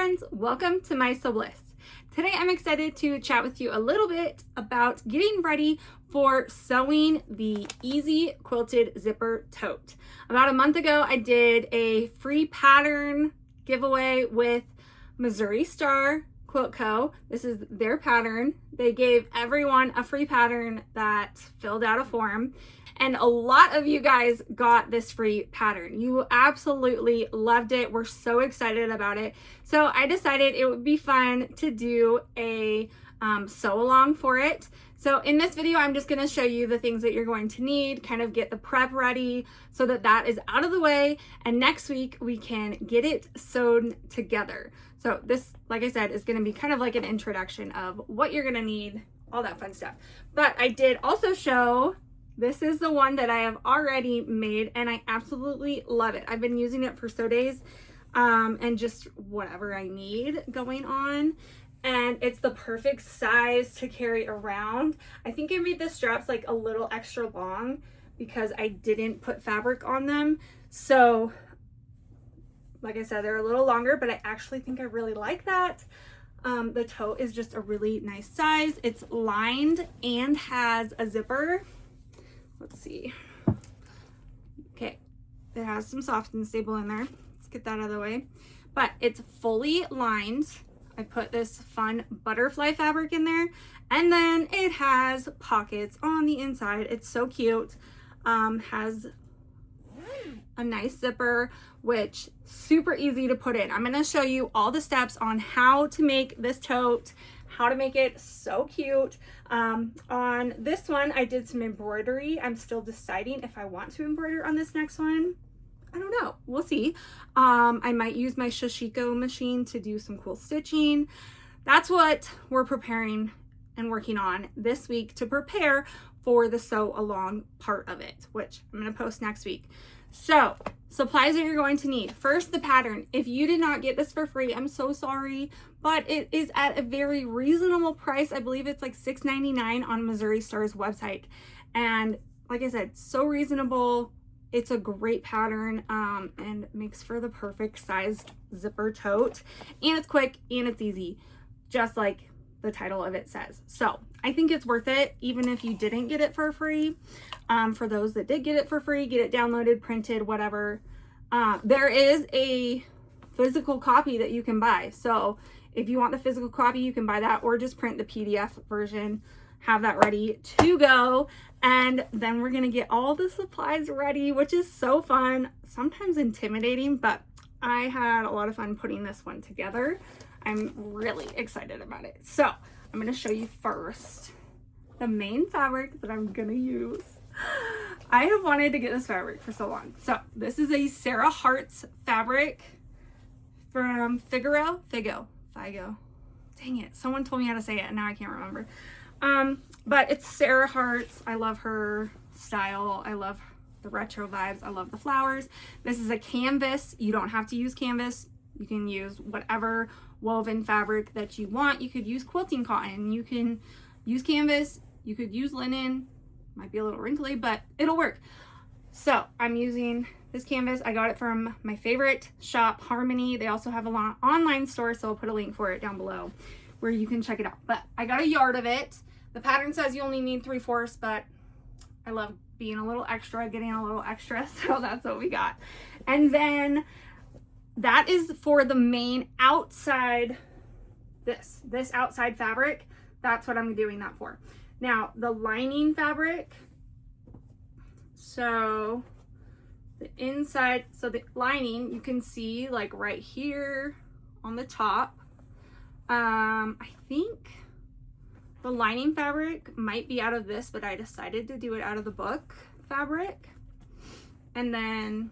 friends, welcome to My Sew Bliss. Today I'm excited to chat with you a little bit about getting ready for sewing the Easy Quilted Zipper Tote. About a month ago I did a free pattern giveaway with Missouri Star Quilt Co. This is their pattern. They gave everyone a free pattern that filled out a form. And a lot of you guys got this free pattern. You absolutely loved it. We're so excited about it. So I decided it would be fun to do a sew along for it. So in this video, I'm just going to show you the things that you're going to need, kind of get the prep ready so that that is out of the way. And next week we can get it sewn together. So this, like I said, is going to be kind of like an introduction of what you're going to need, all that fun stuff. But I did also show, this is the one that I have already made and I absolutely love it. I've been using it for sew days and just whatever I need going on. And it's the perfect size to carry around. I think I made the straps like a little extra long because I didn't put fabric on them. So like I said, they're a little longer, but I actually think I really like that. The tote is just a really nice size. It's lined and has a zipper. Let's see. Okay, it has some soft and stable in there. Let's get that out of the way. But it's fully lined. I put this fun butterfly fabric in there, and then it has pockets on the inside. It's so cute. Has a nice zipper, which super easy to put in. I'm going to show you all the steps on how to make this tote, how to make it so cute. On this one, I did some embroidery. I'm still deciding if I want to embroider on this next one. I don't know. We'll see. I might use my Shishiko machine to do some cool stitching. That's what we're preparing and working on this week to prepare for the sew along part of it, which I'm going to post next week. So supplies that you're going to need. First, the pattern. If you did not get this for free, I'm so sorry, but it is at a very reasonable price. I believe it's like $6.99 on Missouri Star's website. And like I said, so reasonable. It's a great pattern and makes for the perfect sized zipper tote. And it's quick and it's easy, just like the title of it says. So I think it's worth it, even if you didn't get it for free. For those that did get it for free, get it downloaded, printed, whatever. There is a physical copy that you can buy. So if you want the physical copy, you can buy that or just print the PDF version, have that ready to go. And then we're going to get all the supplies ready, which is so fun, sometimes intimidating, but I had a lot of fun putting this one together. I'm really excited about it. So I'm going to show you first the main fabric that I'm going to use. I have wanted to get this fabric for so long. So this is a Sarah Hart's fabric from Figo. Dang it. Someone told me how to say it and now I can't remember. But it's Sarah Hart's. I love her style. I love the retro vibes. I love the flowers. This is a canvas. You don't have to use canvas. You can use whatever woven fabric that you want. You could use quilting cotton. You can use canvas. You could use linen. Might be a little wrinkly, but it'll work. So I'm using this canvas. I got it from my favorite shop, Harmony. They also have an online store, so I'll put a link for it down below where you can check it out. But I got a yard of it. The pattern says you only need 3/4, but I love being a little extra, getting a little extra, so that's what we got. And then that is for the main outside, this outside fabric. That's what I'm doing that for. Now, the lining fabric, so the inside, so the lining, you can see like right here on the top. I think the lining fabric might be out of this, but I decided to do it out of the book fabric. And then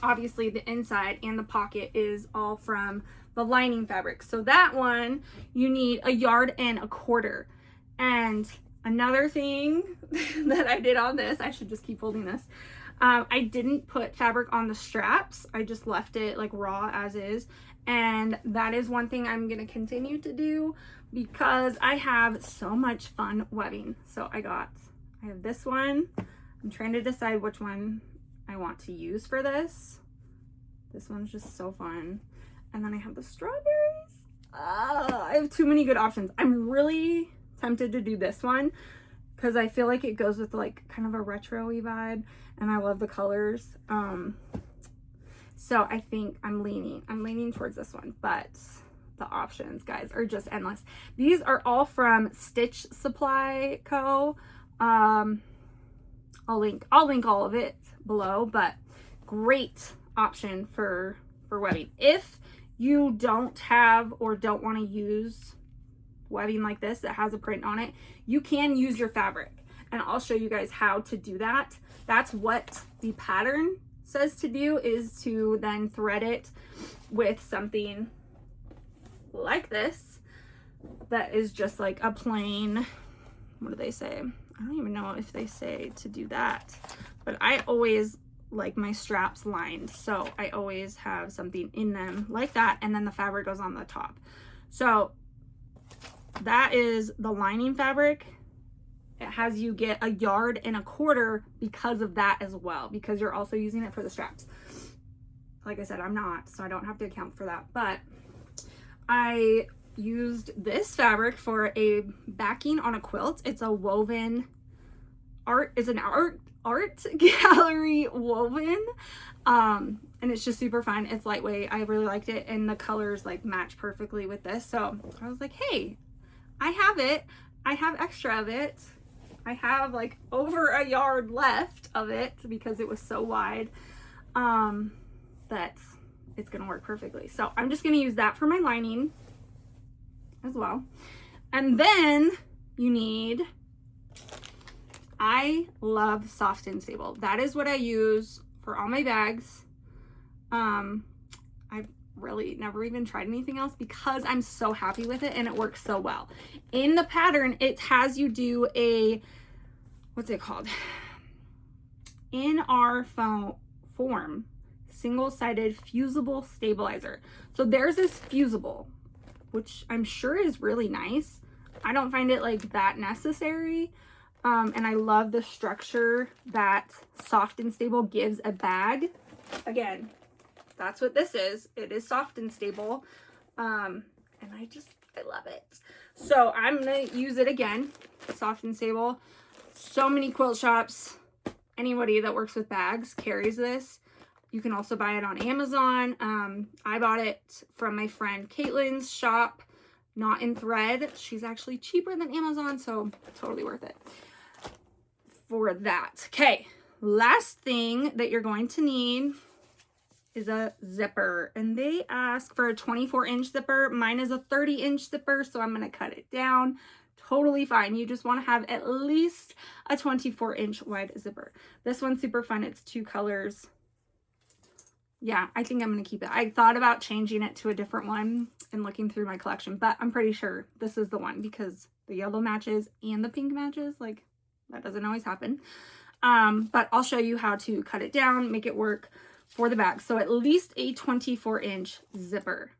obviously the inside and the pocket is all from the lining fabric. So that one, you need 1.25 yards. And another thing that I did on this, I should just keep holding this. I didn't put fabric on the straps. I just left it like raw as is. And that is one thing I'm going to continue to do because I have so much fun webbing. So I have this one. I'm trying to decide which one I want to use for this. This one's just so fun. And then I have the strawberries. I have too many good options. I'm really tempted to do this one because I feel like it goes with like kind of a retro-y vibe, and I love the colors. So I think I'm leaning towards this one, but the options, guys, are just endless. These are all from Stitch Supply Co. I'll link all of it below, but great option for webbing. If you don't have or don't want to use webbing like this that has a print on it, you can use your fabric, and I'll show you guys how to do that. That's what the pattern says to do, is to then thread it with something like this that is just like a plain, what do they say? I don't even know if they say to do that, but I always like my straps lined, so I always have something in them like that, and then the fabric goes on the top. So that is the lining fabric. It has you get 1.25 yards because of that as well, because you're also using it for the straps. Like I said, I'm not, so I don't have to account for that, but I used this fabric for a backing on a quilt. It's a woven art, it's an art gallery woven, and it's just super fun. It's lightweight. I really liked it, and the colors like match perfectly with this. So I was like, hey, I have it. I have extra of it. I have like over 1 yard left of it because it was so wide that it's gonna work perfectly. So I'm just gonna use that for my lining as well. And then you need, I love Soft and Stable. That is what I use for all my bags. I've really never even tried anything else because I'm so happy with it and it works so well. In the pattern, it has you do a, what's it called? In our form, single-sided fusible stabilizer. So there's this fusible, which I'm sure is really nice. I don't find it like that necessary. And I love the structure that Soft and Stable gives a bag. Again, that's what this is. It is Soft and Stable. And I love it. So I'm gonna use it again. Soft and Stable. So many quilt shops, anybody that works with bags carries this. You can also buy it on Amazon. I bought it from my friend Caitlin's shop, Not in Thread. She's actually cheaper than Amazon, so totally worth it for that. Okay, last thing that you're going to need is a zipper, and they ask for a 24-inch zipper. Mine is a 30-inch zipper, so I'm going to cut it down. Totally fine. You just want to have at least a 24-inch wide zipper. This one's super fun. It's 2 colors. Yeah, I think I'm going to keep it. I thought about changing it to a different one and looking through my collection, but I'm pretty sure this is the one because the yellow matches and the pink matches. Like, that doesn't always happen. But I'll show you how to cut it down, make it work for the bag. So at least a 24-inch zipper.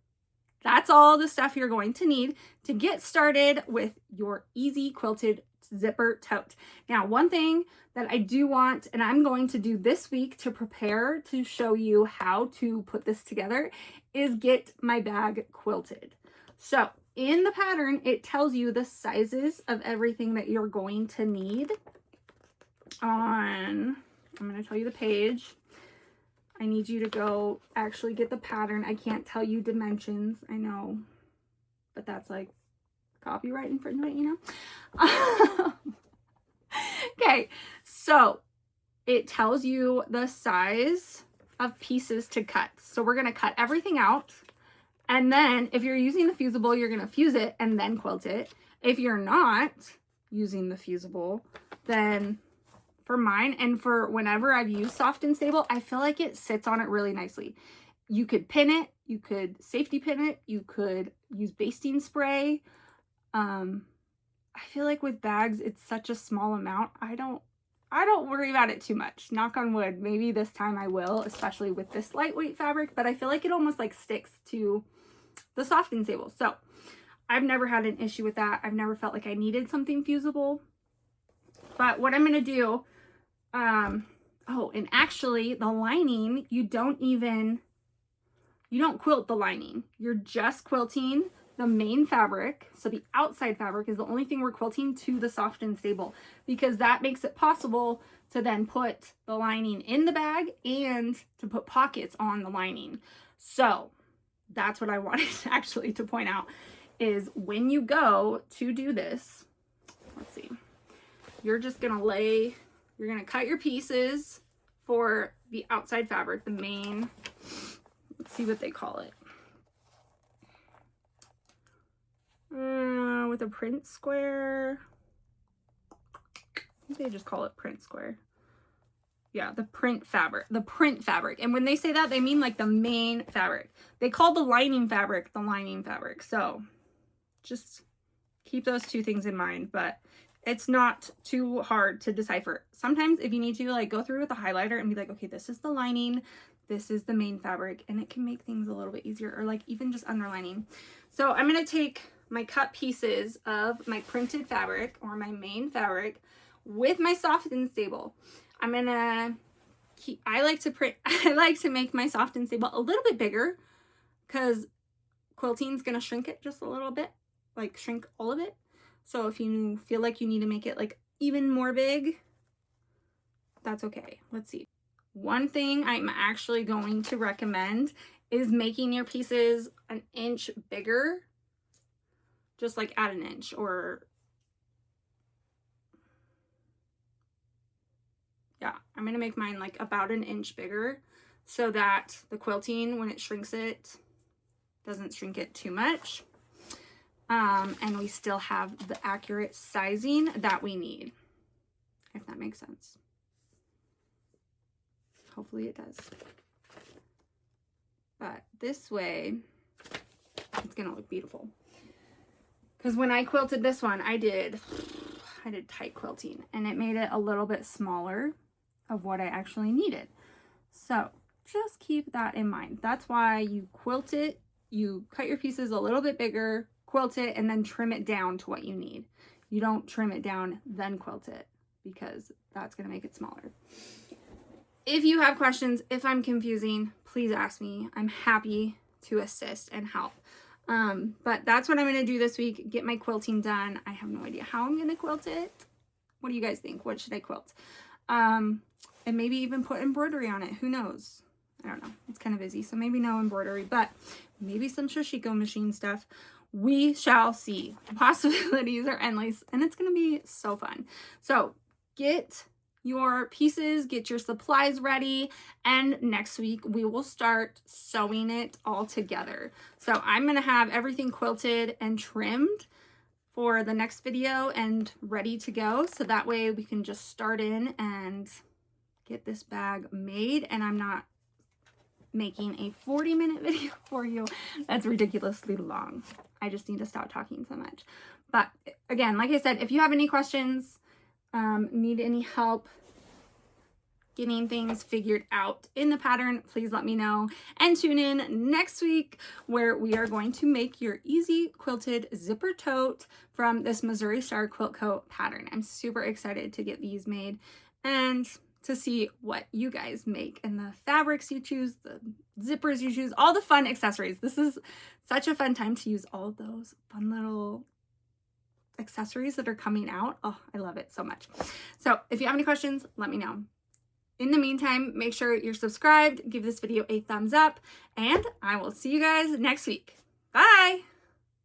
That's all the stuff you're going to need to get started with your easy quilted zipper tote. Now, one thing that I do want, and I'm going to do this week to prepare to show you how to put this together, is get my bag quilted. So in the pattern, it tells you the sizes of everything that you're going to need. I'm going to tell you the page. I need you to go actually get the pattern. I can't tell you dimensions, I know, but that's like copyright infringement, you know? Okay, so it tells you the size of pieces to cut. So we're going to cut everything out. And then if you're using the fusible, you're going to fuse it and then quilt it. If you're not using the fusible, then for mine and for whenever I've used Soft and Stable, I feel like it sits on it really nicely. You could pin it, you could safety pin it, you could use basting spray. I feel like with bags, it's such a small amount. I don't worry about it too much. Knock on wood. Maybe this time I will, especially with this lightweight fabric, but I feel like it almost like sticks to the Soft and Stable. So I've never had an issue with that. I've never felt like I needed something fusible. But what I'm going to do, oh, and actually the lining, you don't even you don't quilt the lining. You're just quilting the main fabric. So the outside fabric is the only thing we're quilting to the soft and stable, because that makes it possible to then put the lining in the bag and to put pockets on the lining. So that's what I wanted actually to point out, is when you go to do this, let's see, you're just gonna you're gonna cut your pieces for the outside fabric, the main, let's see what they call it. With a print square. I think they just call it print square. Yeah, the print fabric. And when they say that, they mean like the main fabric. They call the lining fabric the lining fabric. So just keep those two things in mind, but it's not too hard to decipher. Sometimes if you need to, like, go through with a highlighter and be like, okay, this is the lining, this is the main fabric, and it can make things a little bit easier, or like even just underlining. So I'm going to take my cut pieces of my printed fabric or my main fabric with my soft and stable. I'm going to I like to make my soft and stable a little bit bigger, because quilting is going to shrink it just a little bit, like shrink all of it. So if you feel like you need to make it like even more big, that's okay. Let's see. One thing I'm actually going to recommend is making your pieces an inch bigger, just like at an inch, or yeah, I'm going to make mine like about an inch bigger so that the quilting, when it shrinks it, doesn't shrink it too much. And we still have the accurate sizing that we need, if that makes sense. Hopefully it does. But this way, it's gonna look beautiful. Because when I quilted this one, I did tight quilting, and it made it a little bit smaller of what I actually needed. So just keep that in mind. That's why you quilt it, you cut your pieces a little bit bigger, quilt it, and then trim it down to what you need. You don't trim it down, then quilt it, because that's going to make it smaller. If you have questions, if I'm confusing, please ask me. I'm happy to assist and help. But that's what I'm going to do this week, get my quilting done. I have no idea how I'm going to quilt it. What do you guys think? What should I quilt? And maybe even put embroidery on it. Who knows? I don't know. It's kind of busy, so maybe no embroidery, but maybe some Shishiko machine stuff. We shall see. The possibilities are endless, and it's going to be so fun. So get your pieces, get your supplies ready, and next week we will start sewing it all together. So I'm going to have everything quilted and trimmed for the next video and ready to go, so that way we can just start in and get this bag made, and I'm not making a 40-minute video for you. That's ridiculously long. I just need to stop talking so much. But again, like I said, if you have any questions, need any help getting things figured out in the pattern, please let me know, and tune in next week where we are going to make your easy quilted zipper tote from this Missouri Star Quilt Co pattern. I'm super excited to get these made and to see what you guys make and the fabrics you choose, the zippers you choose, all the fun accessories. This is such a fun time to use all those fun little accessories that are coming out. Oh, I love it so much. So if you have any questions, let me know. In the meantime, make sure you're subscribed, give this video a thumbs up, and I will see you guys next week. Bye!